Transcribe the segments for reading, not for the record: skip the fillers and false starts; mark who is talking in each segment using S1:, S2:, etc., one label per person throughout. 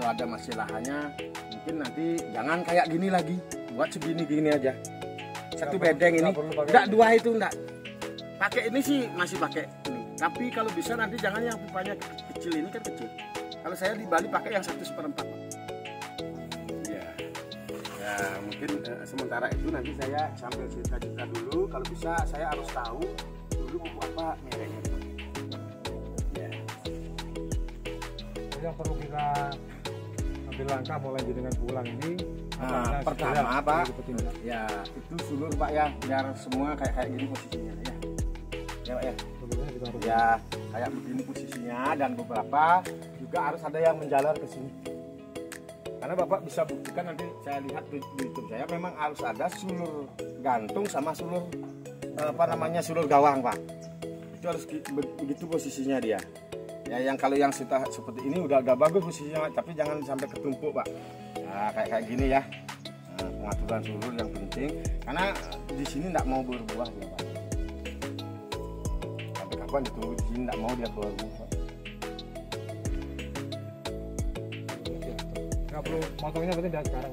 S1: kalau ada masih lahannya mungkin nanti jangan kayak gini lagi, buat segini-gini aja. Satu bedeng ini, enggak dua itu enggak. Pakai ini sih masih pakai ini. Tapi kalau bisa nanti jangan yang pipanya kecil, ini kan kecil. Kalau saya di Bali pakai yang 1/4. Ya. Ya, mungkin sementara itu nanti saya sambil cerita-cerita dulu. Kalau bisa saya harus tahu dulu apa mereknya. Ya.
S2: Yang perlu kita ambil langkah mulai dengan pulang ini.
S1: Nah, pertama Pak, ya itu sulur Pak ya, biar semua kayak gini posisinya ya. Ya Pak ya. Ya kayak begini posisinya, dan beberapa juga harus ada yang menjalar ke sini. Karena Bapak bisa buktikan nanti saya lihat di YouTube saya memang harus ada sulur gantung sama sulur sulur gawang Pak. Itu harus begitu posisinya dia. Ya yang kalau yang sudah seperti ini udah bagus posisinya, tapi jangan sampai ketumpuk Pak. Nah, kayak gini ya. Nah, pengaturan sulur yang penting karena di sini tidak mau berbuah ya Pak. Sampai kapan ditunggu di sini tidak mau dia berbuah.
S2: Nggak perlu potongnya berarti dari sekarang.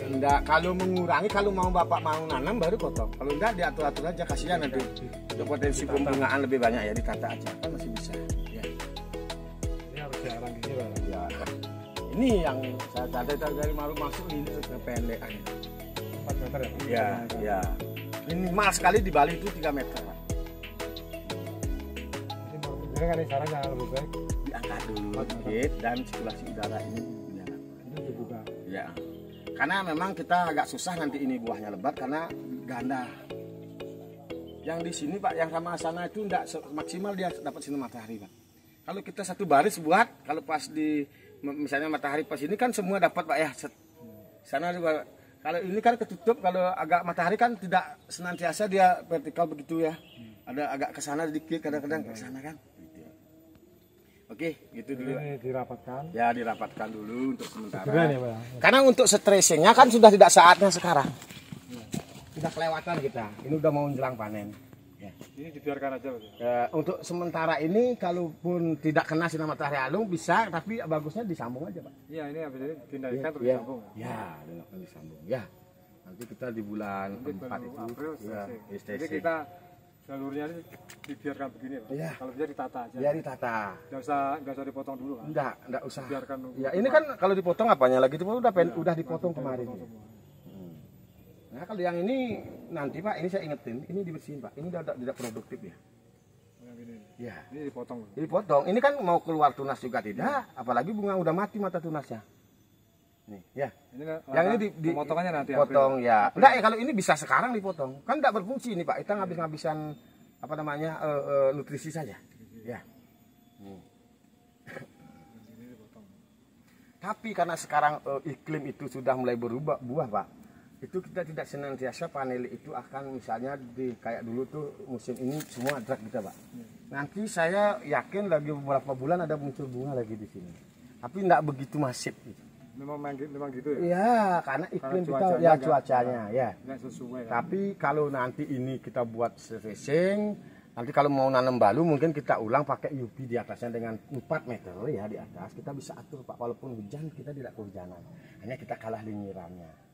S1: Enggak, kalau mengurangi, kalau mau Bapak mau nanam baru potong. Kalau enggak diatur-atur aja, kasihan nanti. Untuk potensi pembungaan lebih banyak ya ditata aja kan masih bisa. Ya.
S2: Ini harus jarang gini Pak.
S1: Ya. Ini yang saya tadi dari malu masuk ini ke pendek.
S2: 4 meter ya?
S1: Ya, ya. Minimal sekali di Bali itu 3 meter. Pak.
S2: Ini kan saran yang lebih baik
S1: Diangkat dulu sedikit dan sirkulasi udara ini
S2: dibuka.
S1: Ya. Karena memang kita agak susah nanti ini buahnya lebat karena ganda. Yang di sini Pak, yang sama sana itu enggak maksimal dia dapat sinar matahari Pak. Kalau kita satu baris buat, kalau pas di misalnya matahari pas ini kan semua dapat Pak ya. Sana juga. Kalau ini kan ketutup, kalau agak matahari kan tidak senantiasa dia vertikal begitu ya. Ada agak ke sana sedikit, kadang-kadang ke sana kan. Oke, gitu dulu.
S2: Ini dirapatkan.
S1: Ya, dirapatkan dulu untuk sementara.
S2: Ya, Pak.
S1: Karena untuk stressingnya kan sudah tidak saatnya sekarang. Sudah kelewatan kita. Ini udah mau menjelang panen. Ya.
S2: Ini dibiarkan aja Pak.
S1: Untuk sementara ini, kalaupun tidak kena sinar matahari langsung bisa, tapi bagusnya disambung aja Pak.
S2: Iya, ini habis ini dinaikkan terus
S1: Ya.
S2: disambung.
S1: Ya, disambung. Ya. Nanti kita di bulan 4 itu.
S2: April,
S1: Ya,
S2: jadi kita jalurnya ini dibiarkan begini Pak.
S1: Ya.
S2: Kalau bisa ditata aja.
S1: Ya ditata.
S2: Nggak usah dipotong dulu Pak.
S1: Enggak usah.
S2: Biarkan.
S1: Ya, ini kan kalau dipotong apanya lagi itu udah dipotong kemarin. Nah, kalau yang ini nanti Pak, ini saya ingetin, ini dibersihin Pak. Ini udah tidak produktif ya.
S2: Yang ini.
S1: Ya.
S2: Ini dipotong.
S1: Dipotong. Ini kan mau keluar tunas juga tidak, apalagi bunga udah mati mata tunasnya. Nih, ya.
S2: Ini
S1: Yang ini
S2: pemotongannya nanti
S1: potong ya. Enggak ya, kalau ini bisa sekarang dipotong. Kan enggak berfungsi ini Pak. Kita ngabis-ngabisan nutrisi saja. Ya. Tapi karena sekarang iklim itu sudah mulai berubah buah Pak. Itu kita tidak senantiasa panel itu akan misalnya kayak dulu tuh musim ini semua drak kita Pak. Nanti saya yakin lagi beberapa bulan ada muncul bunga lagi di sini. Tapi enggak begitu masif gitu.
S2: Memang gitu ya?
S1: Iya, karena iklim kita ya cuacanya ya.
S2: Nggak sesuai.
S1: Tapi kalau nanti ini kita buat stressing, nanti kalau mau nanam balu mungkin kita ulang pakai UV di atasnya dengan 4 meter ya di atas. Kita bisa atur Pak, walaupun hujan kita tidak kehujanan. Hanya kita kalah linyirannya.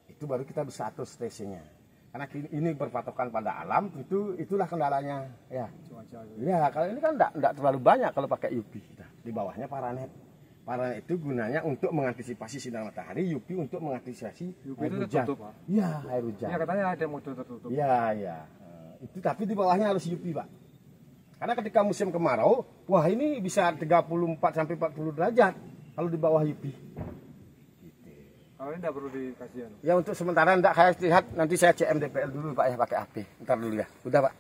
S1: Itu baru kita bisa atur stressingnya. Karena ini berpatokan pada alam, itulah kendalanya ya.
S2: Cuaca.
S1: Ya, kalau ini kan enggak terlalu banyak kalau pakai UV kita. Di bawahnya paranet. Paranet itu gunanya untuk mengantisipasi sinar matahari, UV untuk mengantisipasi air
S2: itu
S1: hujan.
S2: tertutup Pak.
S1: Iya, air hujan.
S2: Ya katanya ada model tertutup.
S1: Iya, iya. Itu tapi di bawahnya harus UV, Pak. Karena ketika musim kemarau, wah ini bisa 34 sampai 40 derajat kalau di bawah UV.
S2: Kalau ini enggak perlu dikasih ya.
S1: Ya untuk sementara enggak, saya lihat nanti saya CMDPL dulu Pak ya pakai api. Ntar dulu ya. Udah Pak.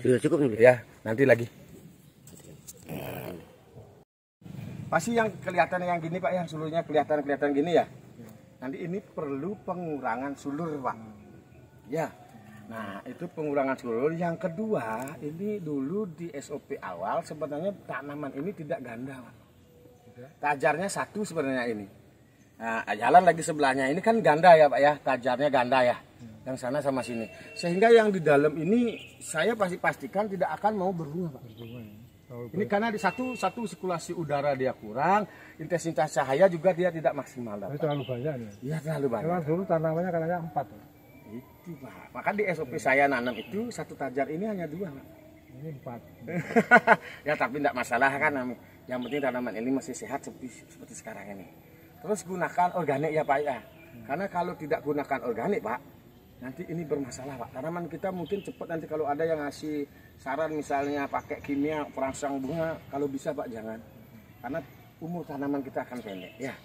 S1: Sudah cukup nih. Ya, nanti lagi. Pasti yang kelihatan yang gini Pak ya, sulurnya kelihatan gini ya. Nanti ini perlu pengurangan sulur Pak. Ya. Nah, itu pengurangan sulur. Yang kedua, ini dulu di SOP awal sebenarnya tanaman ini tidak ganda Pak. Tajarnya satu sebenarnya ini. Nah, jalan lagi sebelahnya ini kan ganda ya Pak ya, tajarnya ganda ya. Yang sana sama sini. Sehingga yang di dalam ini saya pasti pastikan tidak akan mau berbunga Pak. Ini karena di satu sirkulasi udara dia kurang, intensitas cahaya juga dia tidak maksimal.
S2: Ini terlalu banyak nih.
S1: Iya terlalu banyak.
S2: Memang dulu tanamannya katanya 4.
S1: Itu Pak. Maka di SOP saya nanam itu satu tajar ini hanya 2 Pak.
S2: Ini 4.
S1: Ya tapi tidak masalah kan. Yang penting tanaman ini masih sehat seperti sekarang ini. Terus gunakan organik ya Pak ya. Karena kalau tidak gunakan organik Pak, nanti ini bermasalah Pak. Tanaman kita mungkin cepat nanti kalau ada yang ngasih saran misalnya pakai kimia perangsang bunga, kalau bisa Pak jangan. Karena umur tanaman kita akan pendek ya.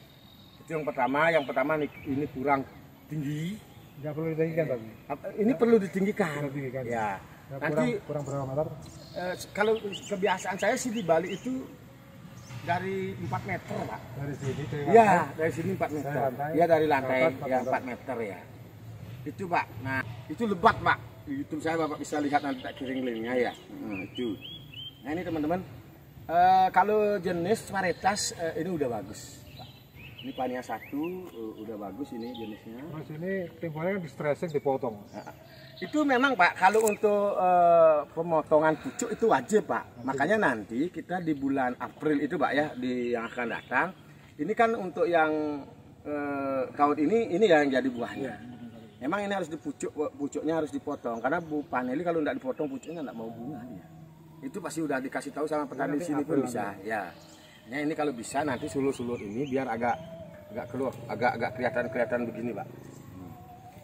S1: Itu yang pertama. Yang pertama ini kurang tinggi.
S2: Nggak perlu ditinggikan tapi.
S1: Ini perlu ditinggikan. Ya. Nanti
S2: kurang berapa meter?
S1: Kalau kebiasaan saya sih di Bali itu dari 4 meter Pak.
S2: Dari sini ke
S1: ya, dari sini 4 meter. Ya dari lantai ya 4 meter ya. Itu Pak. Nah, itu lebat Pak. Di YouTube saya Bapak bisa lihat nanti tak kirim linknya ya. Itu. Nah ini teman-teman, kalau jenis varietas ini udah bagus. Pak. Ini pania 1 udah bagus ini jenisnya.
S2: Mas ini timbulnya kan di stressing dipotong.
S1: Nah, itu memang Pak, kalau untuk pemotongan pucuk itu wajib Pak. Makanya nanti kita di bulan April itu Pak ya, yang akan datang. Ini kan untuk yang tahun ini yang jadi buahnya. Memang ini harus pucuknya harus dipotong karena Bu Paneli kalau tidak dipotong pucuknya tidak mau bunga dia. Itu pasti udah dikasih tahu sama petani di sini pun bisa. Ya. Nah ini kalau bisa nanti sulur-sulur ini biar agak keluar, agak kelihatan begini Pak.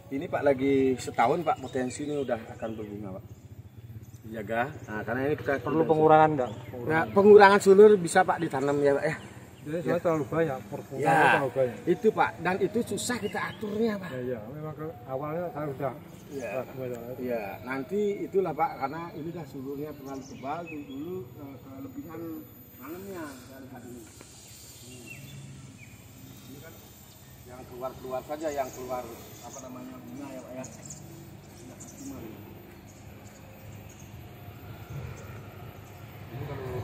S1: Ini Pak lagi setahun Pak potensi ini udah akan berbunga Pak. Dijaga. Nah karena ini kita
S2: perlu pengurangan enggak?
S1: Nah pengurangan sulur bisa Pak ditanam ya Pak ya.
S2: Jadi soalnya terlalu banyak, terlalu banyak.
S1: Itu Pak, dan itu susah kita aturnya Pak.
S2: Ya, memang awalnya saya udah.
S1: Iya, nanti itulah Pak, karena ini dah sulurnya terlalu tebal dulu kelebihan tanamnya dari hari ini. Ini kan yang keluar saja, yang keluar apa namanya bunga ya Pak ya. Sudah maksimal. Ini kalau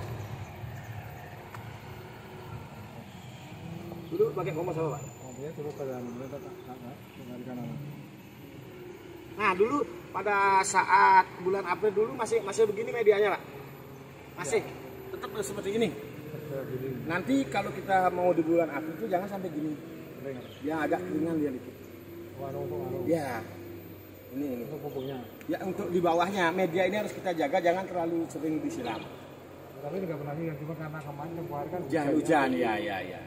S1: dulu pakai kompos apa Pak?
S2: Komposnya dulu pada mengalihkan anak.
S1: Nah dulu pada saat bulan April dulu masih begini medianya Pak? Masih? Tetap seperti ini? Nanti kalau kita mau di bulan April itu jangan sampai gini. Yang agak keringan dia dikit. Ya. Ini.
S2: Untuk pupuknya?
S1: Ya untuk di bawahnya. Media ini harus kita jaga, jangan terlalu sering disiram.
S2: Tapi nggak pernah nyiram, cuma karena kemarin kan
S1: hujan. Ya.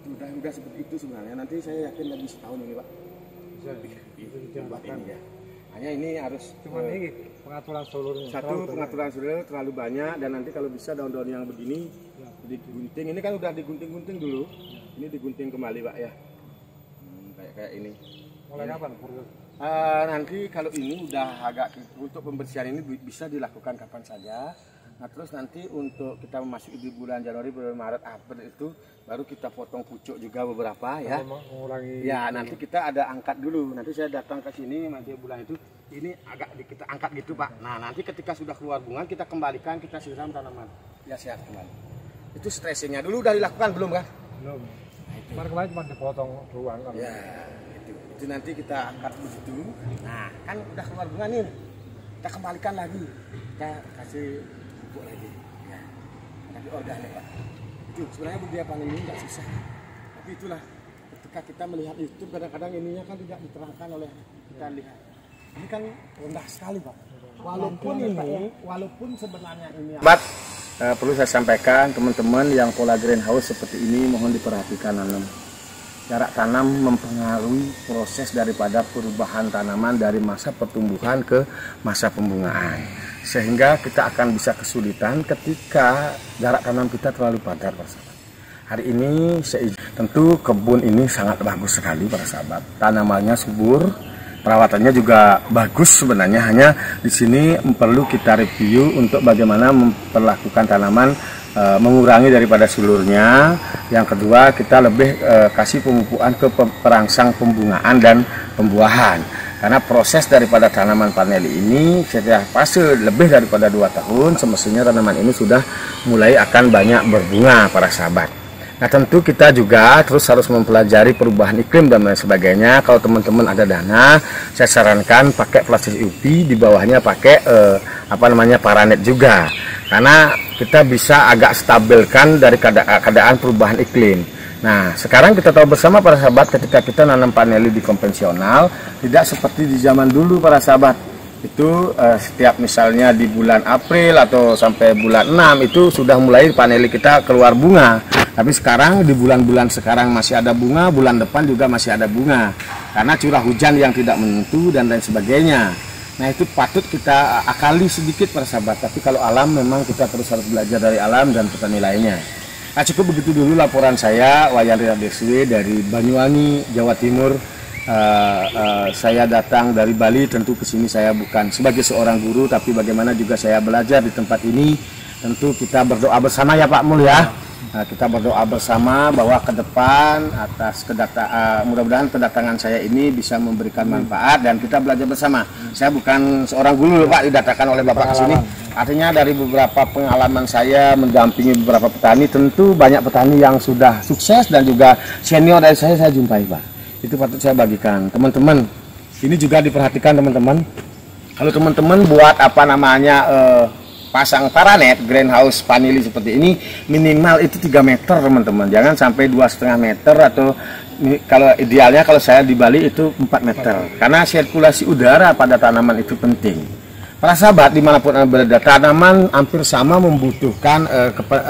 S1: Udah seperti itu sebenarnya. Nanti saya yakin lebih setahun ini Pak. Ini ya. Hanya ini harus
S2: cuma ini pengaturan sulurnya.
S1: Pengaturan sulur terlalu banyak dan nanti kalau bisa daun-daun yang begini digunting. Ini kan udah digunting-gunting dulu. Ini digunting kembali Pak ya. Kayak ini.
S2: Mulai kapan?
S1: Nanti kalau ini udah agak untuk pembersihan ini bisa dilakukan kapan saja. Nah terus nanti untuk kita memasuki di bulan Januari, Maret, April itu baru kita potong pucuk juga beberapa ya. Ya nanti kita ada angkat dulu. Nanti saya datang ke sini nanti bulan itu ini agak kita angkat gitu Pak. Nah nanti ketika sudah keluar bunga kita kembalikan, kita siram tanaman. Ya sehat kembali. Itu stressingnya dulu udah dilakukan belum kan?
S2: Belum. Kemarin cuma dipotong doang kan.
S1: Ya itu nanti kita angkat begitu. Nah kan udah keluar bunga nih. Kita kembalikan lagi. Kita kasih lagi ya, tapi organik Pak. Itu sebenarnya budaya panen ini nggak susah, tapi itulah ketika kita melihat YouTube kadang-kadang ininya kan tidak diterangkan oleh kita lihat. Ini kan rendah sekali Pak. Walaupun sebenarnya ini. Perlu saya sampaikan teman-teman yang pola greenhouse seperti ini mohon diperhatikan nanam. Jarak tanam mempengaruhi proses daripada perubahan tanaman dari masa pertumbuhan ke masa pembungaan. Sehingga kita akan bisa kesulitan ketika jarak tanam kita terlalu padat para sahabat. Hari ini tentu kebun ini sangat bagus sekali para sahabat. Tanamannya subur, perawatannya juga bagus sebenarnya. Hanya di sini perlu kita review untuk bagaimana memperlakukan tanaman, mengurangi daripada sulurnya. Yang kedua kita lebih kasih pemupukan ke perangsang pembungaan dan pembuahan. Karena proses daripada tanaman paneli ini setiap fase lebih daripada 2 tahun semestinya tanaman ini sudah mulai akan banyak berbunga para sahabat. Nah tentu kita juga terus harus mempelajari perubahan iklim dan lain sebagainya. Kalau teman-teman ada dana, saya sarankan pakai plastik UV, di bawahnya pakai paranet juga. karena kita bisa agak stabilkan dari keadaan perubahan iklim. Nah, sekarang kita tahu bersama para sahabat, ketika kita nanam paneli di konvensional, tidak seperti di zaman dulu para sahabat. Itu setiap misalnya di bulan April atau sampai bulan 6 itu sudah mulai paneli kita keluar bunga. Tapi sekarang di bulan-bulan sekarang masih ada bunga, bulan depan juga masih ada bunga. Karena curah hujan yang tidak menentu dan lain sebagainya. Nah, itu patut kita akali sedikit para sahabat. Tapi kalau alam memang kita terus harus belajar dari alam dan petani lainnya. Nah, cukup begitu dulu laporan saya, Wayan Rina Deswi dari Banyuwangi, Jawa Timur. Saya datang dari Bali, tentu ke sini saya bukan sebagai seorang guru, tapi bagaimana juga saya belajar di tempat ini. Tentu kita berdoa bersama ya Pak Mul ya. Kita berdoa bersama bahwa ke depan atas mudah-mudahan kedatangan saya ini bisa memberikan manfaat dan kita belajar bersama. Saya bukan seorang guru Pak, didatangkan oleh Bapak ke sini. Artinya dari beberapa pengalaman saya mendampingi beberapa petani, tentu banyak petani yang sudah sukses dan juga senior dari saya jumpai Pak. Itu patut saya bagikan. Teman-teman, ini juga diperhatikan teman-teman. Kalau teman-teman buat pasang paranet greenhouse panili seperti ini, minimal itu 3 meter teman-teman, jangan sampai 2,5 meter, atau kalau idealnya kalau saya di Bali itu 4 meter, karena sirkulasi udara pada tanaman itu penting. Para sahabat dimanapun Anda berada, tanaman hampir sama membutuhkan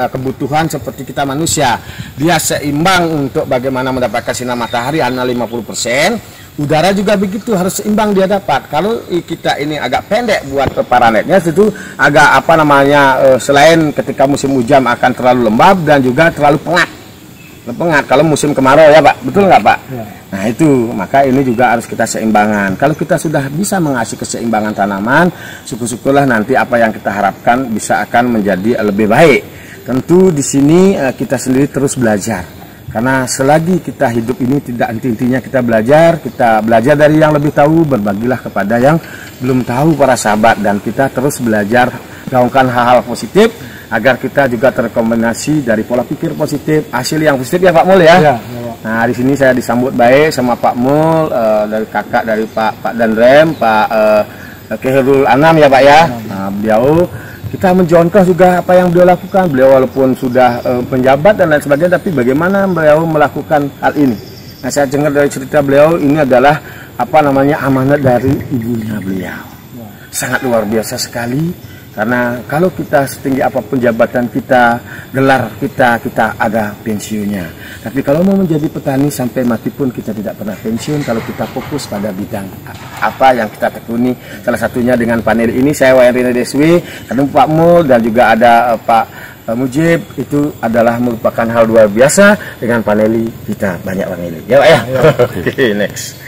S1: kebutuhan seperti kita manusia. Dia seimbang untuk bagaimana mendapatkan sinar matahari hanya 50%. Udara juga begitu, harus seimbang dia dapat. Kalau kita ini agak pendek buat paranetnya, itu agak selain ketika musim hujan akan terlalu lembab dan juga terlalu pengat kalau musim kemarau ya Pak, betul nggak Pak? Ya. Nah itu, maka ini juga harus kita seimbangan. Kalau kita sudah bisa mengasih keseimbangan tanaman, syukur-syukurlah nanti apa yang kita harapkan bisa akan menjadi lebih baik. Tentu di sini kita sendiri terus belajar. Karena selagi kita hidup ini tidak henti-hentinya kita belajar dari yang lebih tahu, berbagilah kepada yang belum tahu para sahabat, dan kita terus belajar gaungkan hal-hal positif agar kita juga terkombinasi dari pola pikir positif, hasil yang positif ya Pak Mul ya. Ya. Nah di sini saya disambut baik sama Pak Mul, dari kakak dari Pak Dandrem, Pak Khairul Anam ya Pak ya. Nah, beliau kita mencontoh juga apa yang beliau lakukan. Beliau walaupun sudah penjabat dan lain sebagainya, tapi bagaimana beliau melakukan hal ini. Nah, saya dengar dari cerita beliau, ini adalah amanat dari ibunya beliau. Sangat luar biasa sekali. Karena kalau kita setinggi apapun jabatan kita, gelar kita ada pensiunnya. Tapi kalau mau menjadi petani sampai mati pun kita tidak pernah pensiun kalau kita fokus pada bidang apa yang kita tekuni. Salah satunya dengan panel ini, saya Wayan Rina Deswi, ketemu Pak Mul dan juga ada Pak Mujib. Itu adalah merupakan hal luar biasa dengan paneli kita banyak paneli. Ya Pak ya. Oke, next.